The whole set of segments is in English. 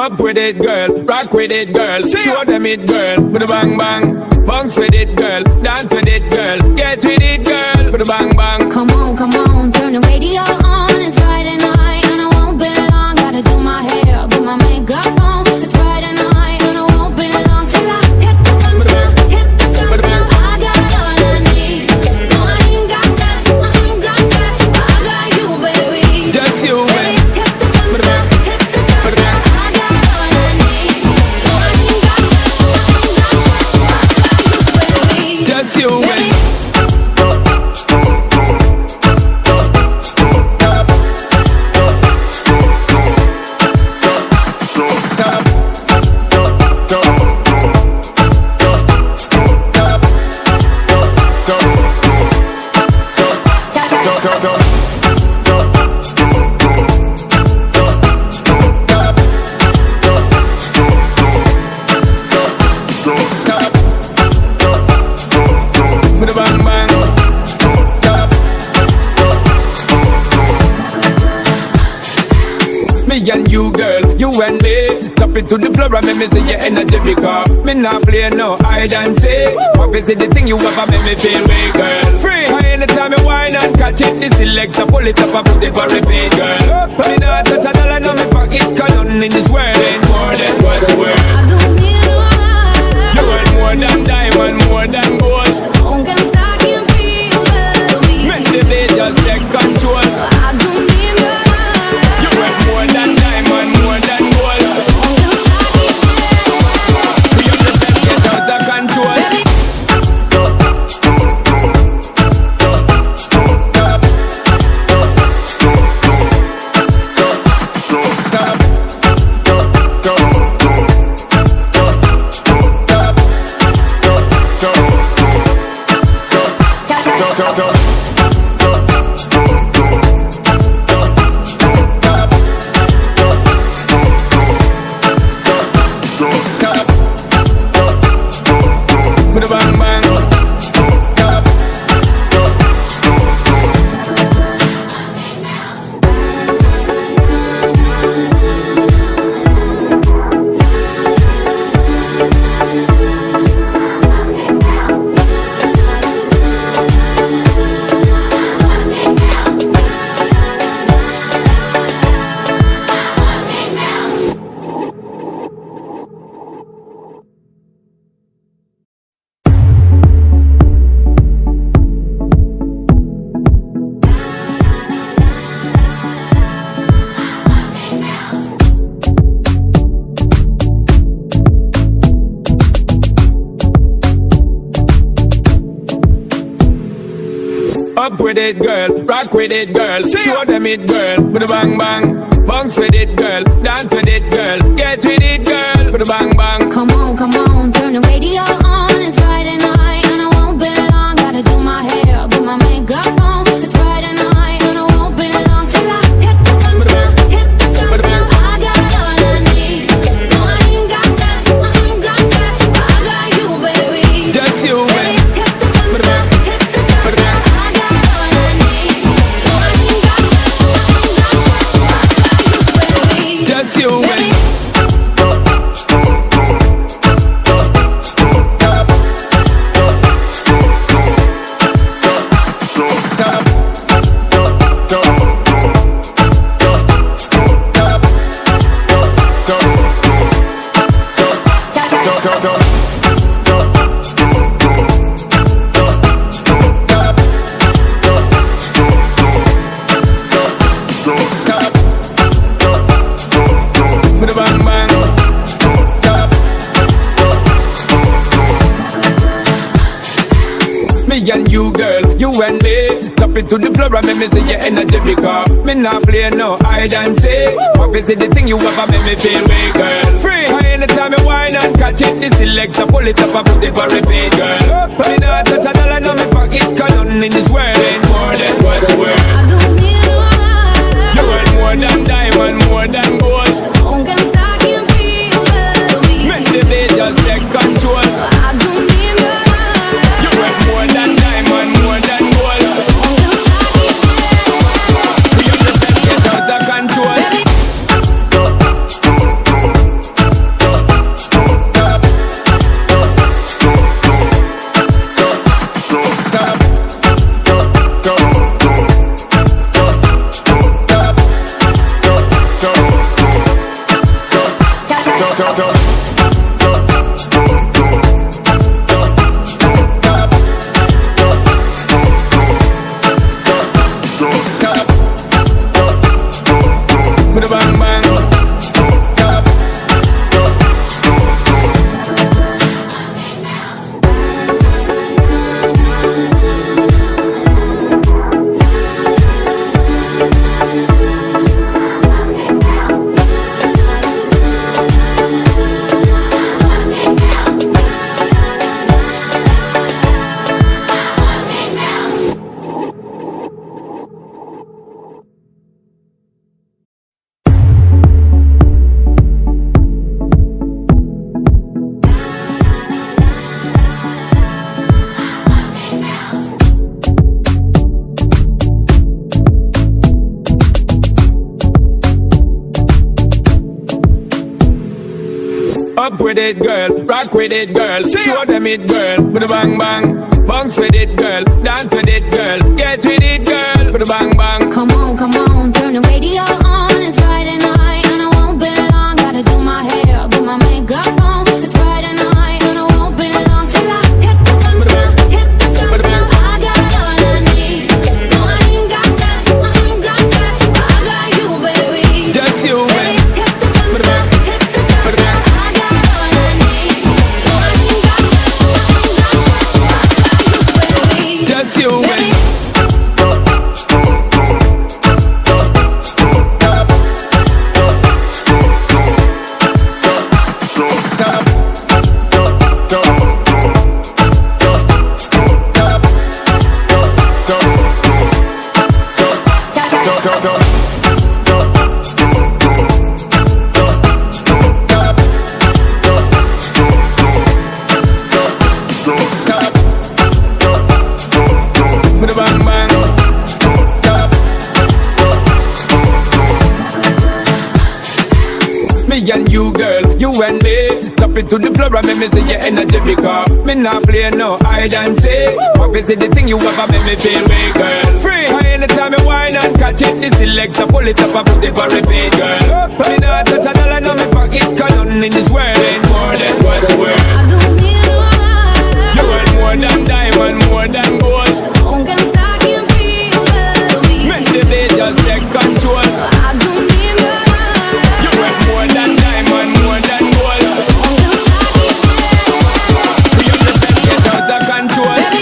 Up with it, girl. Rock with it, girl. Show them it, girl. With a bang bang. Bounce with it, girl. Dance with it, girl. Get with it, girl. With a bang bang. Come on, turn the radio on. It's Friday night and I won't be long. Gotta do my hair, put my makeup on. It's Friday night and I won't be long till I hit the guns now, hit the guns now. I got all I need. No, I ain't got cash, I ain't got cash. I got you, baby. Just you, baby. Hit the guns now, hit the guns now. I got all I need. No, I ain't got cash, I ain't got cash. I got you, baby. Just you, baby. Me and you, girl, you and me. Tap it to the floor and make me see your energy because me not play no hide and seek. Obviously the thing you ever make me feel way, girl. Free. Anytime me whine and catch it, this selector pull it up and put it for repeat, girl. Me not touch a dollar in my pocket, cause nothing in this world ain't more than what's worth. I don't need no other. You worth more than diamond, more than gold. Aunque saquen frío de mí. Make the beat just take control. I don't need no other. You worth more than diamond, more than gold. Aunque saquen We understand, get out of control. Up with it, girl. Rock with it, girl. Show them it, girl. With a bang bang. Bounce with it, girl. Dance with it, girl. Get with it, girl. With a bang bang. Come on, turn the radio on. It's Friday night and I won't be long. Gotta do my hair, put my makeup on. It's Friday night and I won't be long till I hit the guns now, hit the guns now. I got all I need. No, I ain't got cash, I ain't got cash. I got you, baby. Just you, baby. Hit the guns now, hit the guns now. I got all I need. No, I ain't got cash, I ain't got cash. I got you, baby. Just you, baby. Me and you, girl, you and me. Tap it to the floor and make me see your energy because me not play no hide and seek. Obviously the thing you ever make me feel way, girl. Free. Anytime me whine and catch it, this selector pull it up and put it for repeat, girl. Me not touch a dollar in my pocket, cause nothing in this world ain't more than what's worth. I don't need no other. You worth more than diamond, more than gold. Aunque saquen frío de mí. Make the beat just take control. I don't need no other. You worth more than diamond, more than gold. Aunque saquen We understand, get out of control. with it, girl. Rock with it, girl. Show them it, girl. With a bang bang. Bounce with it, girl. Dance with it, girl. Get with it, girl. With a bang bang. Come on, turn the radio on. It's Friday night and I won't be long. Gotta do my hair, put my makeup on. It's Friday night and I won't be long till I hit the guns now, hit the guns now. I got all I need. No, I ain't got cash, I ain't got cash. I got you, baby. Just you, Baby, hit the guns now, hit the guns now. I got all I need. No, I ain't got cash, I ain't got cash. I got you, baby. Just you, Baby. With a bang bang. Me and you, girl, you and me. Tap it to the floor and make me see your energy because me not play no hide and seek. What is it the thing you ever make me feel way, girl? Free. Anytime me whine and catch it, this selector pull it up and put it for repeat, girl. Me not touch a dollar in my pocket, cause nothing in this world ain't more than what's worth. I don't need no other. You want more than diamond, more than gold. Aunque saquen frío de mí. Make the beat just take control. I don't need no other. You want more than diamond, more than gold. Aunque saquen We have the best get out of control. baby.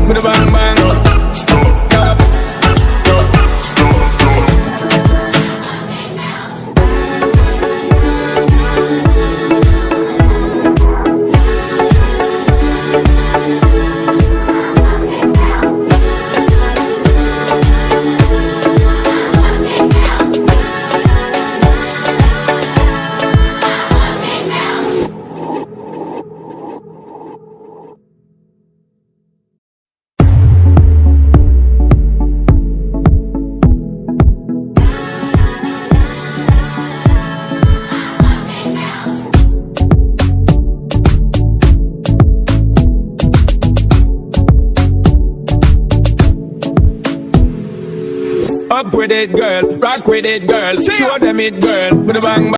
With a bang bang. Up with it, girl. Rock with it, girl. Show them it, girl. With a bang bang.